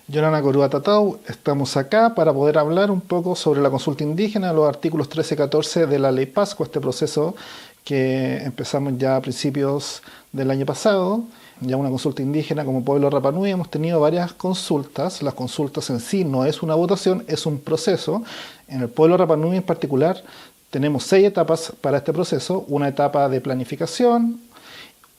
Yorana Corúa Tatau, estamos acá para poder hablar un poco sobre la consulta indígena, los artículos 13 y 14 de la Ley Pascua, este proceso que empezamos ya a principios del año pasado, ya una consulta indígena como pueblo Rapa Nui. Hemos tenido varias consultas. Las consultas en sí no es una votación, es un proceso. En el pueblo Rapa Nui en particular tenemos 6 etapas para este proceso, una etapa de planificación,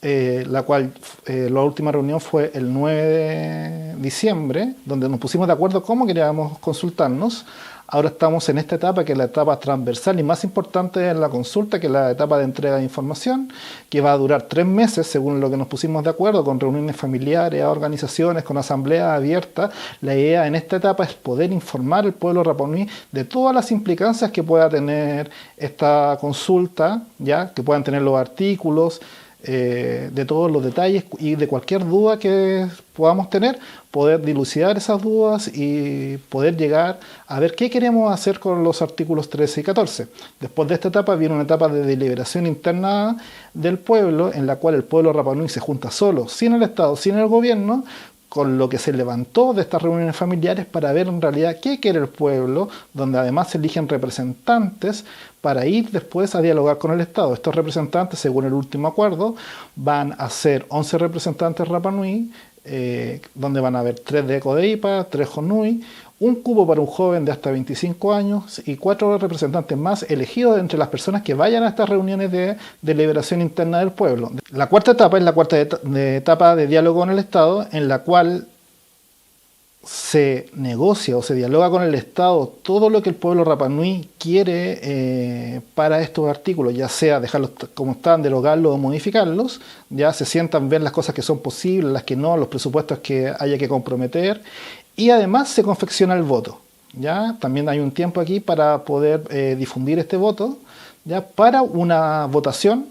la cual la última reunión fue el 9 de diciembre, donde nos pusimos de acuerdo cómo queríamos consultarnos. Ahora estamos en esta etapa, que es la etapa transversal y más importante en la consulta, que es la etapa de entrega de información, que va a durar 3 meses, según lo que nos pusimos de acuerdo, con reuniones familiares, organizaciones, con asambleas abiertas. La idea en esta etapa es poder informar al pueblo Rapa Nui de todas las implicancias que pueda tener esta consulta, ya que puedan tener los artículos, de todos los detalles y de cualquier duda que podamos tener, poder dilucidar esas dudas y poder llegar a ver qué queremos hacer con los artículos 13 y 14. Después de esta etapa viene una etapa de deliberación interna del pueblo, en la cual el pueblo Rapa Nui se junta solo, sin el Estado, sin el gobierno, con lo que se levantó de estas reuniones familiares para ver en realidad qué quiere el pueblo, donde además se eligen representantes para ir después a dialogar con el Estado. Estos representantes, según el último acuerdo, van a ser 11 representantes Rapa Nui, donde van a haber 3 de Ecodeipa, 3 Jonui, un cupo para un joven de hasta 25 años y 4 representantes más elegidos entre las personas que vayan a estas reuniones de deliberación interna del pueblo. La cuarta etapa es la cuarta etapa de diálogo con el Estado, en la cual se negocia o se dialoga con el Estado todo lo que el pueblo Rapa Nui quiere para estos artículos, ya sea dejarlos como están, derogarlos o modificarlos. Ya se sientan, ver las cosas que son posibles, las que no, los presupuestos que haya que comprometer, y además se confecciona el voto. ¿Ya? También hay un tiempo aquí para poder difundir este voto, ¿ya? Para una votación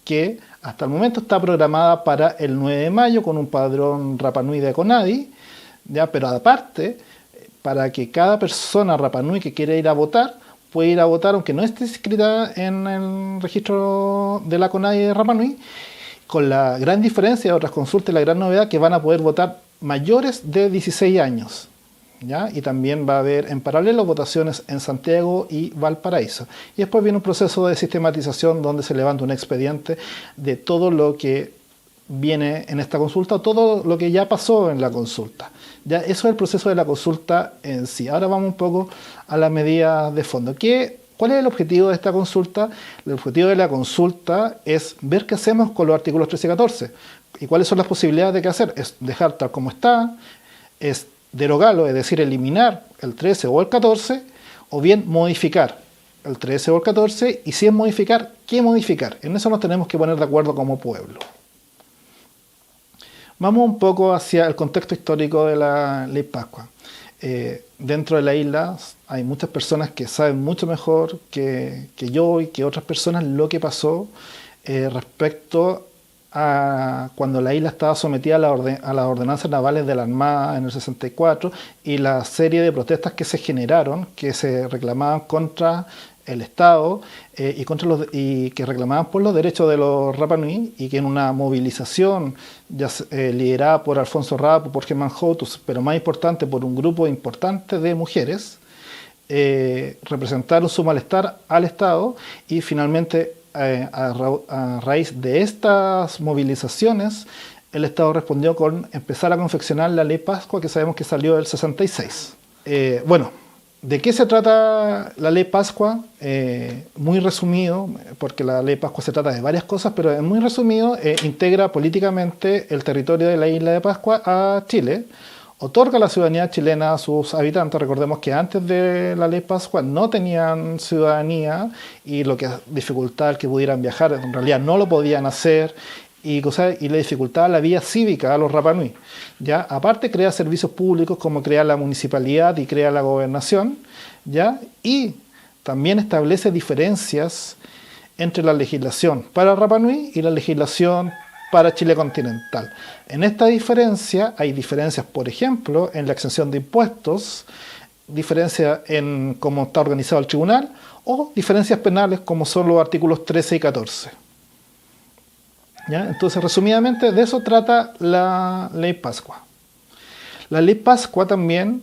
que hasta el momento está programada para el 9 de mayo con un padrón Rapa Nui de CONADI, ¿ya? Pero aparte, para que cada persona Rapa Nui que quiera ir a votar, puede ir a votar aunque no esté inscrita en el registro de la CONADI de Rapa Nui, con la gran diferencia de otras consultas, la gran novedad, que van a poder votar mayores de 16 años. ¿Ya? Y también va a haber en paralelo votaciones en Santiago y Valparaíso. Y después viene un proceso de sistematización donde se levanta un expediente de todo lo que viene en esta consulta, todo lo que ya pasó en la consulta. Ya, eso es el proceso de la consulta en sí. Ahora vamos un poco a las medidas de fondo. ¿Cuál es el objetivo de esta consulta? El objetivo de la consulta es ver qué hacemos con los artículos 13 y 14. ¿Y cuáles son las posibilidades de qué hacer? Es dejar tal como está, es derogarlo, es decir, eliminar el 13 o el 14, o bien modificar el 13 o el 14, y si es modificar, ¿qué modificar? En eso nos tenemos que poner de acuerdo como pueblo. Vamos un poco hacia el contexto histórico de la Ley Pascua. Dentro de la isla hay muchas personas que saben mucho mejor que yo y que otras personas lo que pasó respecto a cuando la isla estaba sometida a las ordenanzas navales de la Armada en el 64 y la serie de protestas que se generaron, que se reclamaban contra el Estado y que reclamaban por los derechos de los Rapa Nui, y que en una movilización liderada por Alfonso Rapo, por Germán Joutus, pero más importante por un grupo importante de mujeres, representaron su malestar al Estado, y finalmente a raíz de estas movilizaciones el Estado respondió con empezar a confeccionar la Ley Pascua, que sabemos que salió del 66. ¿De qué se trata la Ley Pascua? Muy resumido, porque la Ley Pascua se trata de varias cosas, pero en muy resumido, integra políticamente el territorio de la isla de Pascua a Chile, otorga la ciudadanía chilena a sus habitantes. Recordemos que antes de la Ley Pascua no tenían ciudadanía, y lo que dificultaba el que pudieran viajar, en realidad no lo podían hacer, y le dificultaba la vía cívica a los Rapa Nui. ¿Ya? Aparte, crea servicios públicos como crea la municipalidad y crea la gobernación, ¿ya? Y también establece diferencias entre la legislación para Rapa Nui y la legislación para Chile continental. En esta diferencia hay diferencias, por ejemplo, en la exención de impuestos, diferencia en cómo está organizado el tribunal, o diferencias penales como son los artículos 13 y 14. ¿Ya? Entonces, resumidamente, de eso trata la Ley Pascua. La ley Pascua también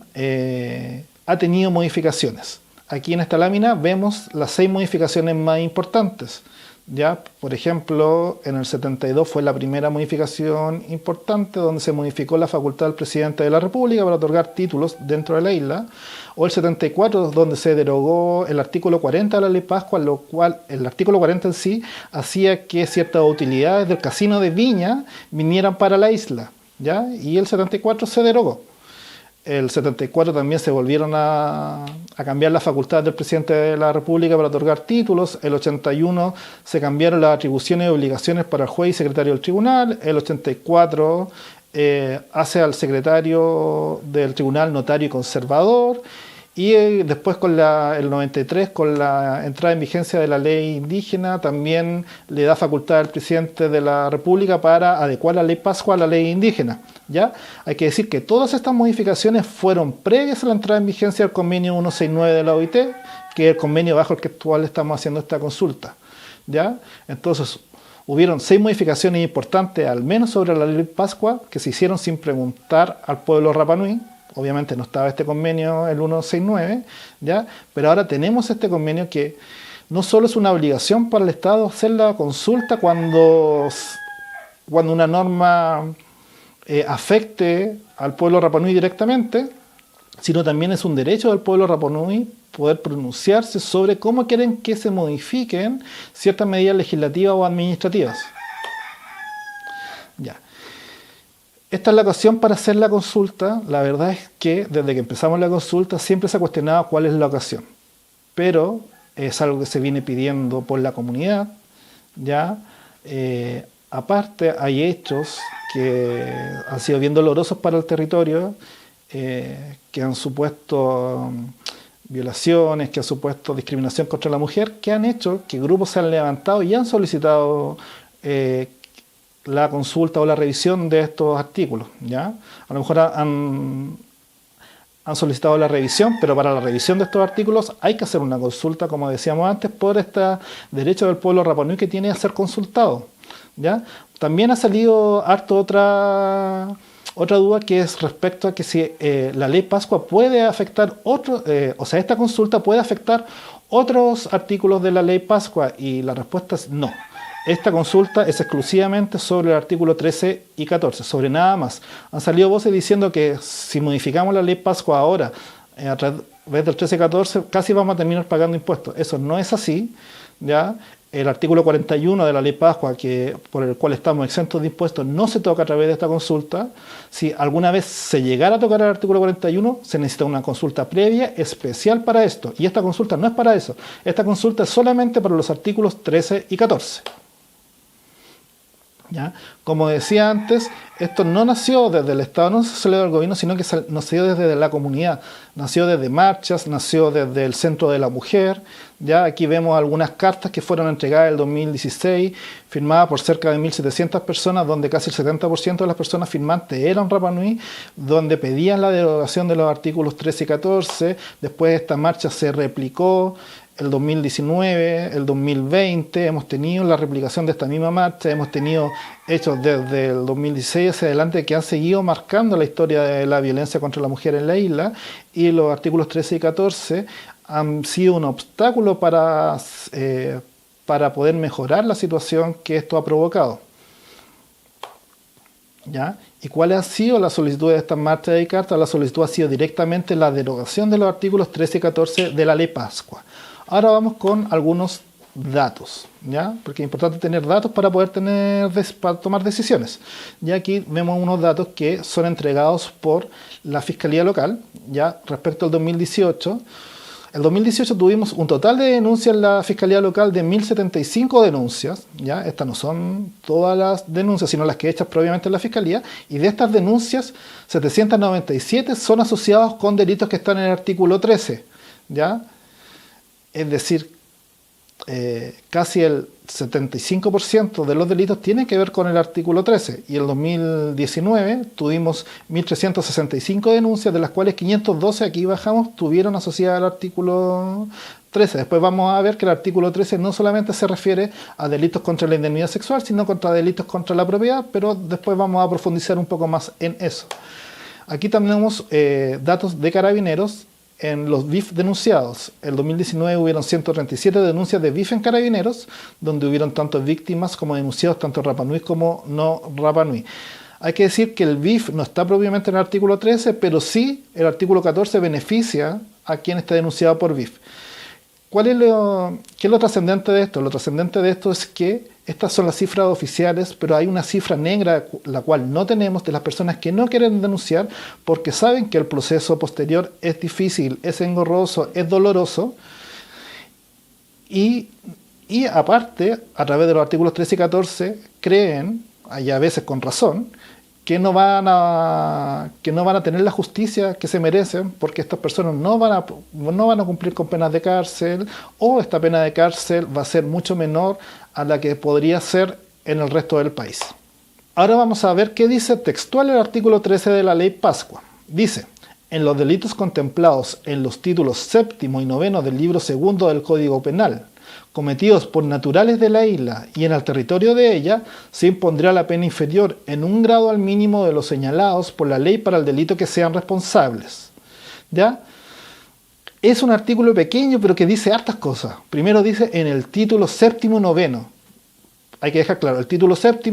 ha tenido modificaciones. Aquí en esta lámina vemos las 6 modificaciones más importantes. ¿Ya? Por ejemplo, en el 72 fue la primera modificación importante donde se modificó la facultad del presidente de la República para otorgar títulos dentro de la isla, o el 74 donde se derogó el artículo 40 de la ley Pascua, lo cual el artículo 40 en sí hacía que ciertas utilidades del casino de Viña vinieran para la isla, ¿ya? Y el 74 se derogó. El 74 también se volvieron a cambiar las facultades del presidente de la República para otorgar títulos. El 81 se cambiaron las atribuciones y obligaciones para el juez y secretario del tribunal. El 84 hace al secretario del tribunal notario y conservador. Y después con el 93, con la entrada en vigencia de la ley indígena, también le da facultad al presidente de la República para adecuar la ley Pascua a la ley indígena. ¿Ya? Hay que decir que todas estas modificaciones fueron previas a la entrada en vigencia del convenio 169 de la OIT, que es el convenio bajo el que actual estamos haciendo esta consulta. ¿Ya? Entonces, hubieron 6 modificaciones importantes, al menos sobre la ley Pascua, que se hicieron sin preguntar al pueblo Rapa Nui. Obviamente no estaba este convenio, el 169, ¿ya? Pero ahora tenemos este convenio que no solo es una obligación para el Estado hacer la consulta cuando una norma afecte al pueblo Rapa Nui directamente, sino también es un derecho del pueblo Rapa Nui poder pronunciarse sobre cómo quieren que se modifiquen ciertas medidas legislativas o administrativas. Ya. Esta es la ocasión para hacer la consulta. La verdad es que desde que empezamos la consulta siempre se ha cuestionado cuál es la ocasión. Pero es algo que se viene pidiendo por la comunidad. ¿Ya? Aparte hay hechos que han sido bien dolorosos para el territorio, que han supuesto violaciones, que han supuesto discriminación contra la mujer, que han hecho que grupos se han levantado y han solicitado la consulta o la revisión de estos artículos, ¿ya? A lo mejor han solicitado la revisión, pero para la revisión de estos artículos hay que hacer una consulta, como decíamos antes, por este derecho del pueblo Rapa Nui que tiene a ser consultado, ¿ya? También ha salido harto otra duda, que es respecto a que si la ley Pascua puede afectar esta consulta puede afectar otros artículos de la ley Pascua, y la respuesta es no. Esta consulta es exclusivamente sobre el artículo 13 y 14, sobre nada más. Han salido voces diciendo que si modificamos la ley Pascua ahora, a través del 13 y 14, casi vamos a terminar pagando impuestos. Eso no es así, ¿ya? El artículo 41 de la ley Pascua, por el cual estamos exentos de impuestos, no se toca a través de esta consulta. Si alguna vez se llegara a tocar el artículo 41, se necesita una consulta previa especial para esto. Y esta consulta no es para eso. Esta consulta es solamente para los artículos 13 y 14. ¿Ya? Como decía antes, esto no nació desde el Estado, no salió del gobierno, sino que nació desde la comunidad, nació desde marchas, nació desde el Centro de la Mujer. Ya aquí vemos algunas cartas que fueron entregadas en el 2016, firmadas por cerca de 1.700 personas, donde casi el 70% de las personas firmantes eran Rapa Nui, donde pedían la derogación de los artículos 13 y 14. Después esta marcha se replicó el 2019, el 2020, hemos tenido la replicación de esta misma marcha, hemos tenido hechos desde el 2016 hacia adelante que han seguido marcando la historia de la violencia contra la mujer en la isla, y los artículos 13 y 14 han sido un obstáculo para poder mejorar la situación que esto ha provocado. ¿Ya? ¿Y cuál ha sido la solicitud de esta marcha de carta? La solicitud ha sido directamente la derogación de los artículos 13 y 14 de la ley Pascua. Ahora vamos con algunos datos, ¿ya? Porque es importante tener datos para poder para tomar decisiones. Ya aquí vemos unos datos que son entregados por la Fiscalía Local, ya respecto al 2018. El 2018 tuvimos un total de denuncias en la Fiscalía Local de 1.075 denuncias, ¿ya? Estas no son todas las denuncias, sino las que hechas previamente en la Fiscalía, y de estas denuncias, 797 son asociados con delitos que están en el artículo 13, ¿ya? Es decir, casi el 75% de los delitos tienen que ver con el artículo 13. Y en el 2019 tuvimos 1.365 denuncias, de las cuales 512, aquí bajamos, tuvieron asociadas al artículo 13. Después vamos a ver que el artículo 13 no solamente se refiere a delitos contra la indemnidad sexual, sino contra delitos contra la propiedad, pero después vamos a profundizar un poco más en eso. Aquí tenemos datos de Carabineros en los BIF denunciados. En 2019 hubieron 137 denuncias de BIF en Carabineros, donde hubieron tanto víctimas como denunciados, tanto Rapa Nui como no Rapa Nui. Hay que decir que el BIF no está propiamente en el artículo 13, pero sí el artículo 14 beneficia a quien está denunciado por BIF. ¿Qué es lo trascendente de esto? Lo trascendente de esto es que estas son las cifras oficiales, pero hay una cifra negra, la cual no tenemos, de las personas que no quieren denunciar porque saben que el proceso posterior es difícil, es engorroso, es doloroso. Y aparte, a través de los artículos 13 y 14, creen, y a veces con razón, que no van a tener la justicia que se merecen porque estas personas no van a cumplir con penas de cárcel, o esta pena de cárcel va a ser mucho menor a la que podría ser en el resto del país. Ahora vamos a ver qué dice textual el artículo 13 de la Ley Pascua. Dice: en los delitos contemplados en los títulos 7 y 9 del libro 2 del Código Penal, cometidos por naturales de la isla y en el territorio de ella, se impondrá la pena inferior en un grado al mínimo de los señalados por la ley para el delito que sean responsables. ¿Ya? Es un artículo pequeño, pero que dice hartas cosas. Primero dice en el título 7 y 9. Hay que dejar claro, el título 7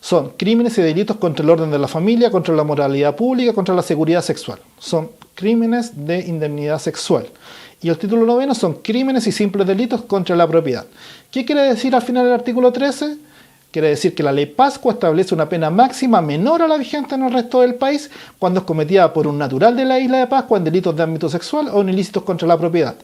son crímenes y delitos contra el orden de la familia, contra la moralidad pública, contra la seguridad sexual. Son crímenes de indemnidad sexual. Y el título 9 son crímenes y simples delitos contra la propiedad. ¿Qué quiere decir al final del artículo 13? Quiere decir que la Ley Pascua establece una pena máxima menor a la vigente en el resto del país cuando es cometida por un natural de la isla de Pascua en delitos de ámbito sexual o en ilícitos contra la propiedad.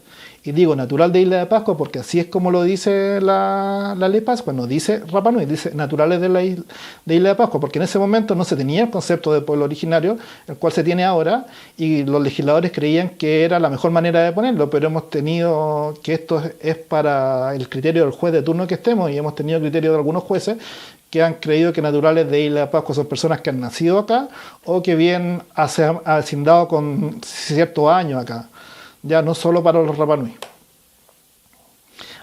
Y digo natural de Isla de Pascua porque así es como lo dice la Ley Pascua, no dice Rapa Nui, dice naturales de Isla de Pascua, porque en ese momento no se tenía el concepto de pueblo originario, el cual se tiene ahora, y los legisladores creían que era la mejor manera de ponerlo, pero hemos tenido que esto es para el criterio del juez de turno que estemos, y hemos tenido el criterio de algunos jueces que han creído que naturales de Isla de Pascua son personas que han nacido acá o que bien se han hacendado con ciertos años acá. Ya no solo para los Rapa Nui.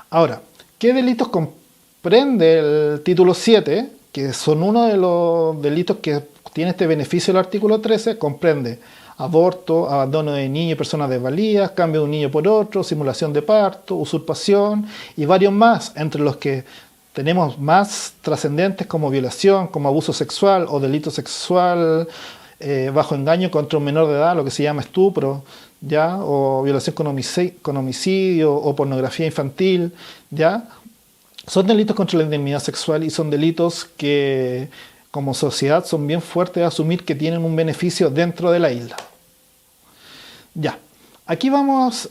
Ahora, ¿qué delitos comprende el título 7? Que son uno de los delitos que tiene este beneficio del artículo 13. Comprende aborto, abandono de niños y personas desvalidas, cambio de un niño por otro, simulación de parto, usurpación y varios más, entre los que tenemos más trascendentes como violación, como abuso sexual o delito sexual bajo engaño contra un menor de edad, lo que se llama estupro, ¿ya? O violación con homicidio o pornografía infantil, ¿ya? Son delitos contra la indemnidad sexual y son delitos que como sociedad son bien fuertes de asumir que tienen un beneficio dentro de la isla. Ya, aquí vamos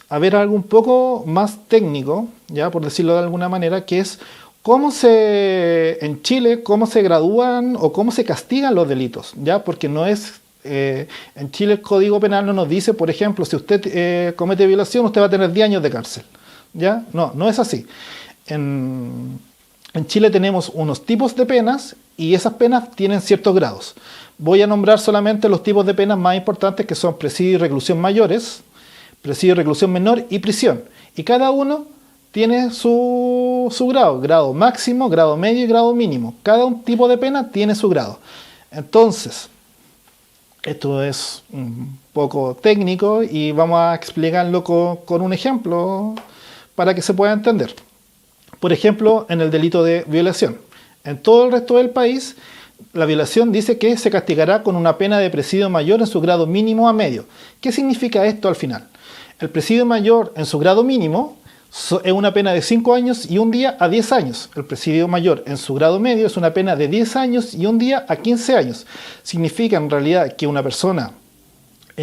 a ver algo un poco más técnico, ya, por decirlo de alguna manera, que es en Chile, cómo se gradúan o cómo se castigan los delitos, ya, porque no es en Chile el Código Penal no nos dice, por ejemplo, si usted comete violación, usted va a tener 10 años de cárcel. ¿Ya? No es así. En Chile tenemos unos tipos de penas y esas penas tienen ciertos grados. Voy a nombrar solamente los tipos de penas más importantes, que son presidio y reclusión mayores, presidio y reclusión menor y prisión. Y cada uno tiene su grado máximo, grado medio y grado mínimo. Cada un tipo de pena tiene su grado. Entonces, esto es un poco técnico y vamos a explicarlo con un ejemplo para que se pueda entender. Por ejemplo, en el delito de violación. En todo el resto del país, la violación dice que se castigará con una pena de presidio mayor en su grado mínimo a medio. ¿Qué significa esto al final? El presidio mayor en su grado mínimo es una pena de 5 años y un día a 10 años. El presidio mayor en su grado medio es una pena de 10 años y un día a 15 años. Significa en realidad que una persona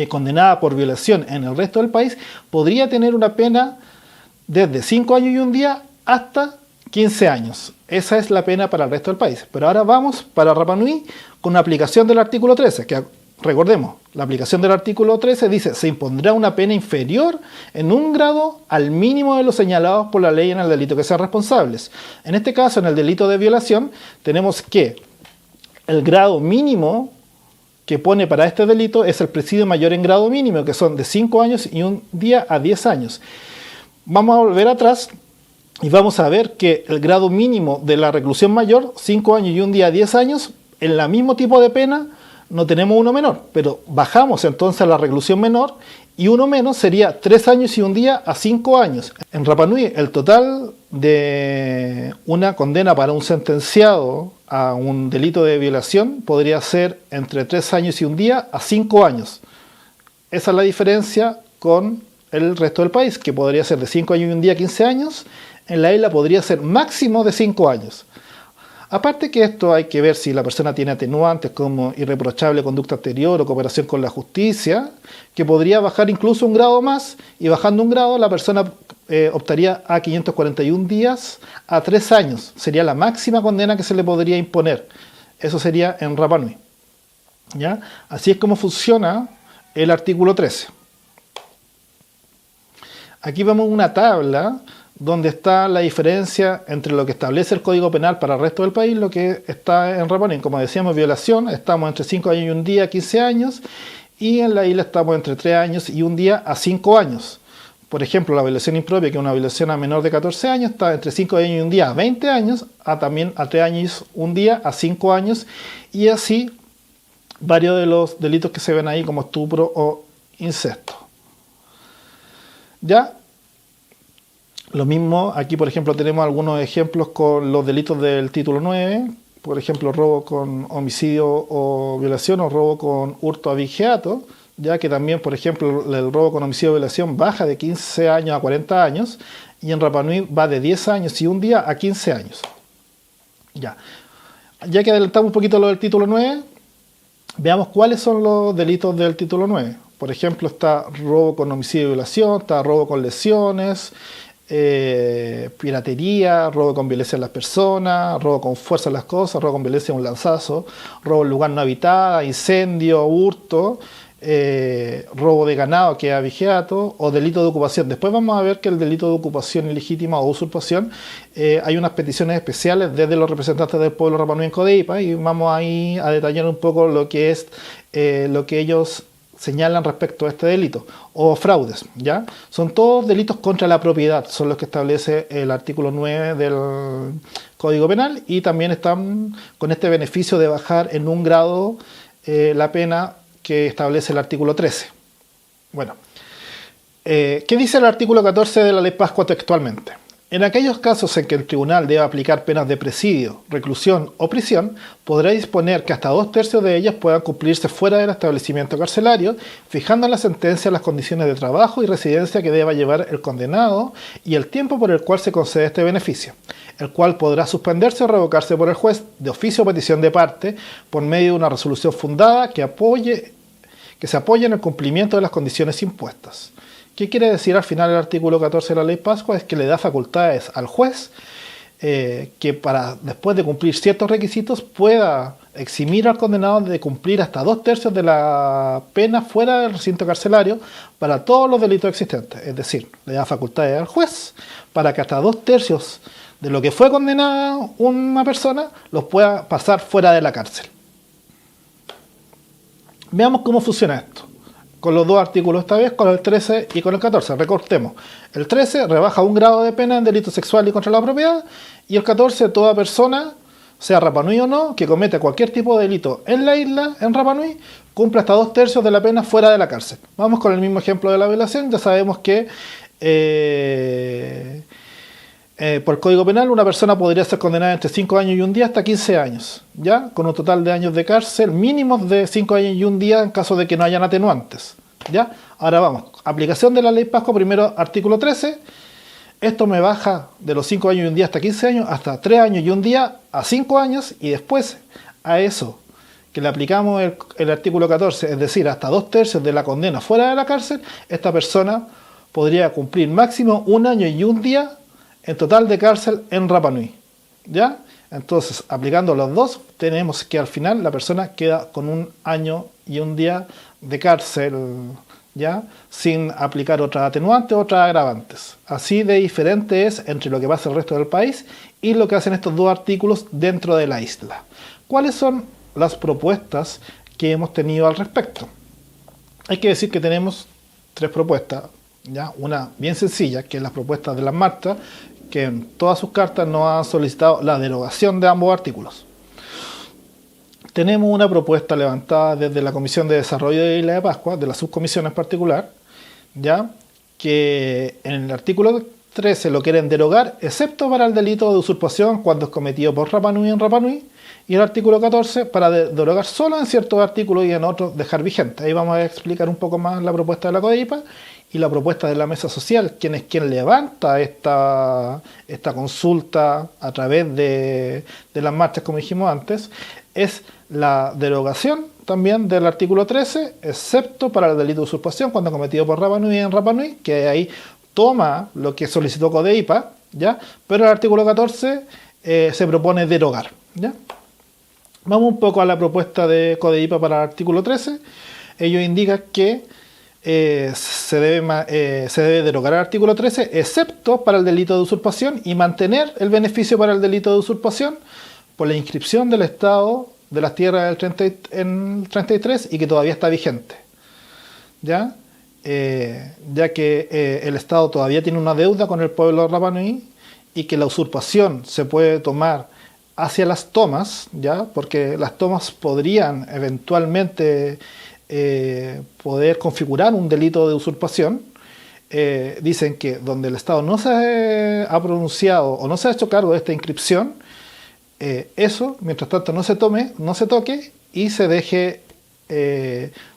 condenada por violación en el resto del país podría tener una pena desde 5 años y un día hasta 15 años. Esa es la pena para el resto del país. Pero ahora vamos para Rapa Nui con una aplicación del artículo 13, que recordemos, la aplicación del artículo 13 dice: se impondrá una pena inferior en un grado al mínimo de los señalados por la ley en el delito que sean responsables. En este caso, en el delito de violación, tenemos que el grado mínimo que pone para este delito es el presidio mayor en grado mínimo, que son de 5 años y un día a 10 años. Vamos a volver atrás y vamos a ver que el grado mínimo de la reclusión mayor, 5 años y un día a 10 años, en el mismo tipo de pena, no tenemos uno menor, pero bajamos entonces a la reclusión menor y uno menos sería 3 años y un día a 5 años. En Rapa Nui el total de una condena para un sentenciado a un delito de violación podría ser entre 3 años y un día a 5 años. Esa es la diferencia con el resto del país, que podría ser de 5 años y un día a 15 años. En la isla podría ser máximo de 5 años. Aparte que esto hay que ver si la persona tiene atenuantes como irreprochable conducta anterior o cooperación con la justicia, que podría bajar incluso un grado más, y bajando un grado la persona optaría a 541 días a 3 años. Sería la máxima condena que se le podría imponer. Eso sería en Rapa Nui. ¿Ya? Así es como funciona el artículo 13. Aquí vemos una tabla donde está la diferencia entre lo que establece el Código Penal para el resto del país y lo que está en Rapa Nui. Como decíamos, violación, estamos entre 5 años y un día a 15 años, y en la isla estamos entre 3 años y un día a 5 años. Por ejemplo, la violación impropia, que es una violación a menor de 14 años, está entre 5 años y un día a 20 años, también a 3 años y un día a 5 años, y así varios de los delitos que se ven ahí como estupro o incesto. Ya. Lo mismo, aquí por ejemplo tenemos algunos ejemplos con los delitos del título 9, por ejemplo robo con homicidio o violación, o robo con hurto abigeato, ya que también por ejemplo el robo con homicidio o violación baja de 15 años a 40 años, y en Rapa Nui va de 10 años y un día a 15 años. Ya que adelantamos un poquito lo del título 9, veamos cuáles son los delitos del título 9. Por ejemplo, está robo con homicidio y violación, está robo con lesiones, piratería, robo con violencia en las personas, robo con fuerza en las cosas, robo con violencia en un lanzazo, robo en lugar no habitado, incendio, hurto, robo de ganado, que es abigeato, o delito de ocupación. Después vamos a ver que el delito de ocupación ilegítima o usurpación, hay unas peticiones especiales desde los representantes del pueblo Rapa Nui en Codeipa, y vamos ahí a detallar un poco lo que es lo que ellos señalan respecto a este delito, o fraudes, ¿ya? Son todos delitos contra la propiedad, son los que establece el artículo 9 del Código Penal, y también están con este beneficio de bajar en un grado la pena que establece el artículo 13. Bueno, ¿qué dice el artículo 14 de la Ley Pascua textualmente? En aquellos casos en que el tribunal deba aplicar penas de presidio, reclusión o prisión, podrá disponer que hasta 2/3 de ellas puedan cumplirse fuera del establecimiento carcelario, fijando en la sentencia las condiciones de trabajo y residencia que deba llevar el condenado y el tiempo por el cual se concede este beneficio, el cual podrá suspenderse o revocarse por el juez de oficio o petición de parte por medio de una resolución fundada que se apoye en el cumplimiento de las condiciones impuestas. ¿Qué quiere decir al final el artículo 14 de la Ley Pascua? Es que le da facultades al juez que para después de cumplir ciertos requisitos pueda eximir al condenado de cumplir hasta 2/3 de la pena fuera del recinto carcelario para todos los delitos existentes. Es decir, le da facultades al juez para que hasta 2/3 de lo que fue condenada una persona los pueda pasar fuera de la cárcel. Veamos cómo funciona esto con los dos artículos, esta vez con el 13 y con el 14. Recortemos. El 13 rebaja un grado de pena en delito sexual y contra la propiedad, y el 14, toda persona, sea Rapa Nui o no, que cometa cualquier tipo de delito en la isla, en Rapa Nui, cumple hasta 2/3 de la pena fuera de la cárcel. Vamos con el mismo ejemplo de la violación. Ya sabemos que por el Código Penal una persona podría ser condenada entre 5 años y un día hasta 15 años, ¿ya? Con un total de años de cárcel mínimos de 5 años y un día en caso de que no hayan atenuantes, ¿ya? Ahora vamos, aplicación de la Ley Pascua, primero artículo 13, esto me baja de los 5 años y un día hasta 15 años, hasta 3 años y un día a 5 años, y después a eso que le aplicamos el artículo 14, es decir, hasta 2/3 de la condena fuera de la cárcel, esta persona podría cumplir máximo 1 año y un día en total de cárcel en Rapa Nui, ¿ya? Entonces, aplicando los dos, tenemos que al final la persona queda con 1 año y un día de cárcel, ¿ya? Sin aplicar otras atenuantes, otras agravantes. Así de diferente es entre lo que pasa en el resto del país y lo que hacen estos dos artículos dentro de la isla. ¿Cuáles son las propuestas que hemos tenido al respecto? Hay que decir que tenemos 3 propuestas, ¿ya? Una bien sencilla, que es las propuestas de las Martas, que en todas sus cartas nos han solicitado la derogación de ambos artículos. tenemos una propuesta levantada desde la Comisión de Desarrollo de Isla de Pascua, de la subcomisión en particular, ya que en el artículo 13 lo quieren derogar, excepto para el delito de usurpación cuando es cometido por Rapa Nui en Rapa Nui, y el artículo 14 para derogar solo en ciertos artículos y en otros dejar vigente. Ahí vamos a explicar un poco más la propuesta de la CODEIPA y la propuesta de la mesa social, quien levanta esta consulta a través de las marchas, como dijimos antes, es la derogación también del artículo 13, excepto para el delito de usurpación cuando cometido por Rapa Nui en Rapa Nui, que ahí toma lo que solicitó CODEIPA, ¿ya? Pero el artículo 14 se propone derogar, ¿ya? Vamos un poco a la propuesta de CODEIPA para el artículo 13. Ellos indican que se debe derogar el artículo 13, excepto para el delito de usurpación, y mantener el beneficio para el delito de usurpación por la inscripción del Estado de las tierras en el 33 y que todavía está vigente, ¿ya? Ya que el Estado todavía tiene una deuda con el pueblo de Rapa Nui y que la usurpación se puede tomar hacia las tomas, ¿ya? Porque las tomas podrían eventualmente poder configurar un delito de usurpación. Dicen que donde el Estado no se ha pronunciado o no se ha hecho cargo de esta inscripción, eso, mientras tanto, no se toque y se deje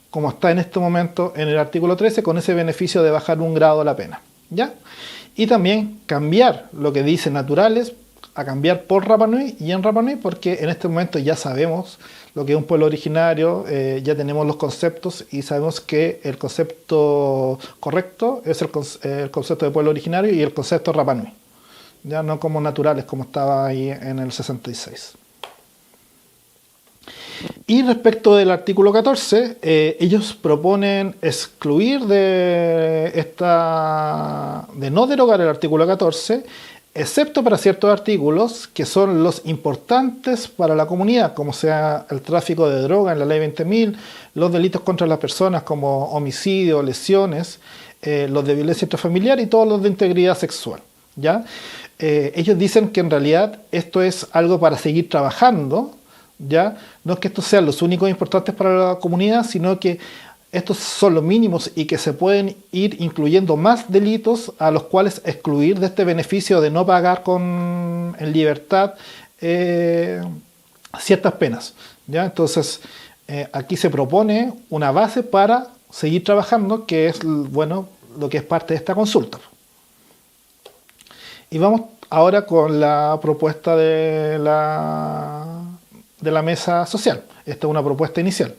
como está en este momento en el artículo 13, con ese beneficio de bajar un grado la pena, ¿ya? Y también cambiar lo que dice naturales a cambiar por Rapa Nui y en Rapa Nui, porque en este momento ya sabemos lo que es un pueblo originario, ya tenemos los conceptos y sabemos que el concepto correcto es el concepto de pueblo originario y el concepto Rapa Nui, ya no como naturales como estaba ahí en el 66. Y respecto del artículo 14, ellos proponen excluir de no derogar el artículo 14, excepto para ciertos artículos que son los importantes para la comunidad, como sea el tráfico de droga en la ley 20.000, los delitos contra las personas como homicidio, lesiones, los de violencia intrafamiliar y todos los de integridad sexual, ¿ya? Ellos dicen que en realidad esto es algo para seguir trabajando, ¿ya? No es que estos sean los únicos importantes para la comunidad, sino que estos son los mínimos y que se pueden ir incluyendo más delitos a los cuales excluir de este beneficio de no pagar en libertad ciertas penas, ¿ya? Entonces, aquí se propone una base para seguir trabajando, que es, bueno, lo que es parte de esta consulta. Y vamos ahora con la propuesta de la mesa social. Esta es una propuesta inicial.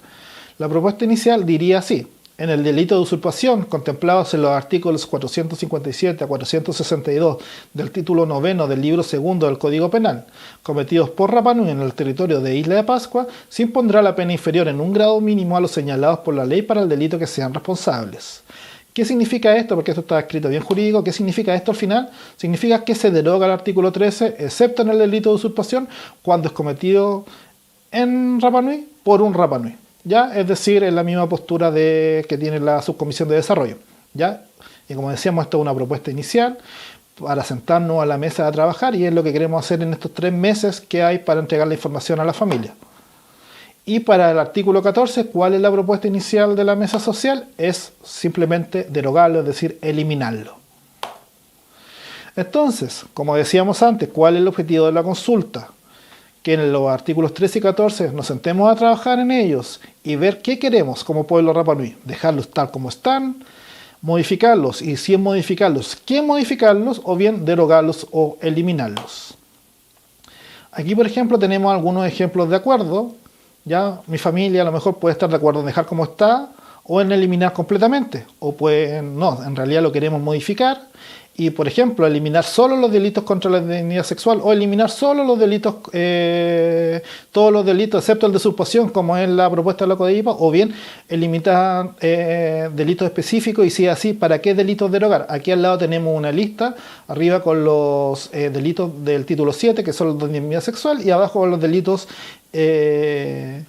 La propuesta inicial diría así: en el delito de usurpación contemplados en los artículos 457 a 462 del título 9 del libro 2 del Código Penal, cometidos por Rapa Nui en el territorio de Isla de Pascua, se impondrá la pena inferior en un grado mínimo a los señalados por la ley para el delito que sean responsables. ¿Qué significa esto? Porque esto está escrito bien jurídico. ¿Qué significa esto al final? Significa que se deroga el artículo 13, excepto en el delito de usurpación, cuando es cometido en Rapa Nui por un Rapa Nui, ¿ya? Es decir, es la misma postura que tiene la subcomisión de desarrollo, ¿ya? Y como decíamos, esto es una propuesta inicial para sentarnos a la mesa a trabajar, y es lo que queremos hacer en estos 3 meses que hay para entregar la información a la familia. Y para el artículo 14, ¿cuál es la propuesta inicial de la mesa social? Es simplemente derogarlo, es decir, eliminarlo. Entonces, como decíamos antes, ¿cuál es el objetivo de la consulta? Que en los artículos 13 y 14 nos sentemos a trabajar en ellos y ver qué queremos como pueblo Rapa Nui. Dejarlos tal como están, modificarlos, y si es modificarlos, ¿qué modificarlos? O bien derogarlos o eliminarlos. Aquí, por ejemplo, tenemos algunos ejemplos de acuerdo. Ya mi familia a lo mejor puede estar de acuerdo en dejar como está o en eliminar completamente. O pueden, no, en realidad lo queremos modificar. Y, por ejemplo, eliminar solo los delitos contra la dignidad sexual, o eliminar solo los delitos, todos los delitos, excepto el de usurpación, como es la propuesta de la CODEIPA, o bien eliminar delitos específicos, y si es así, ¿para qué delitos derogar? Aquí al lado tenemos una lista, arriba con los delitos del título 7, que son los de dignidad sexual, y abajo con los delitos del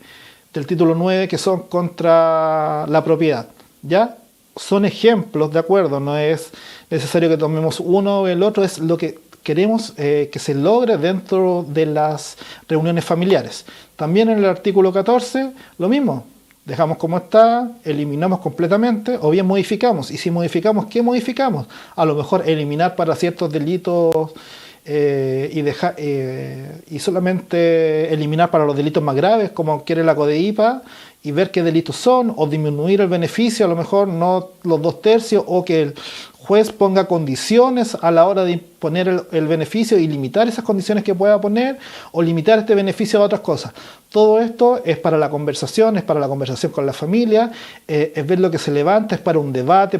título 9, que son contra la propiedad, ¿ya? Son ejemplos, ¿de acuerdo? No es necesario que tomemos uno o el otro, es lo que queremos que se logre dentro de las reuniones familiares. También en el artículo 14, lo mismo. Dejamos como está, eliminamos completamente o bien modificamos. Y si modificamos, ¿qué modificamos? A lo mejor eliminar para ciertos delitos y solamente eliminar para los delitos más graves, como quiere la CODEIPA, y ver qué delitos son, o disminuir el beneficio, a lo mejor no los 2/3, o que el juez ponga condiciones a la hora de imponer el beneficio y limitar esas condiciones que pueda poner, o limitar este beneficio a otras cosas. Todo esto es para la conversación, es para la conversación con la familia, es ver lo que se levanta, es para un debate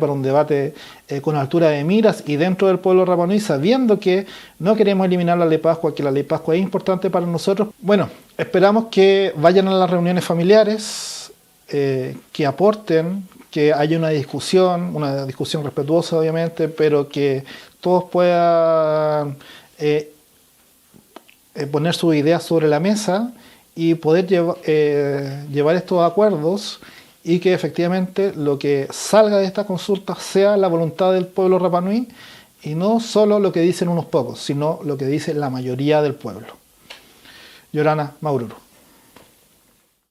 con altura de miras y dentro del pueblo Rapa Nui, sabiendo que no queremos eliminar la Ley Pascua, que la Ley Pascua es importante para nosotros. Bueno, esperamos que vayan a las reuniones familiares, que aporten, que haya una discusión respetuosa obviamente, pero que todos puedan poner sus ideas sobre la mesa y poder llevar estos acuerdos, y que efectivamente lo que salga de esta consulta sea la voluntad del pueblo Rapa Nui y no solo lo que dicen unos pocos, sino lo que dice la mayoría del pueblo. Yorana Maururu.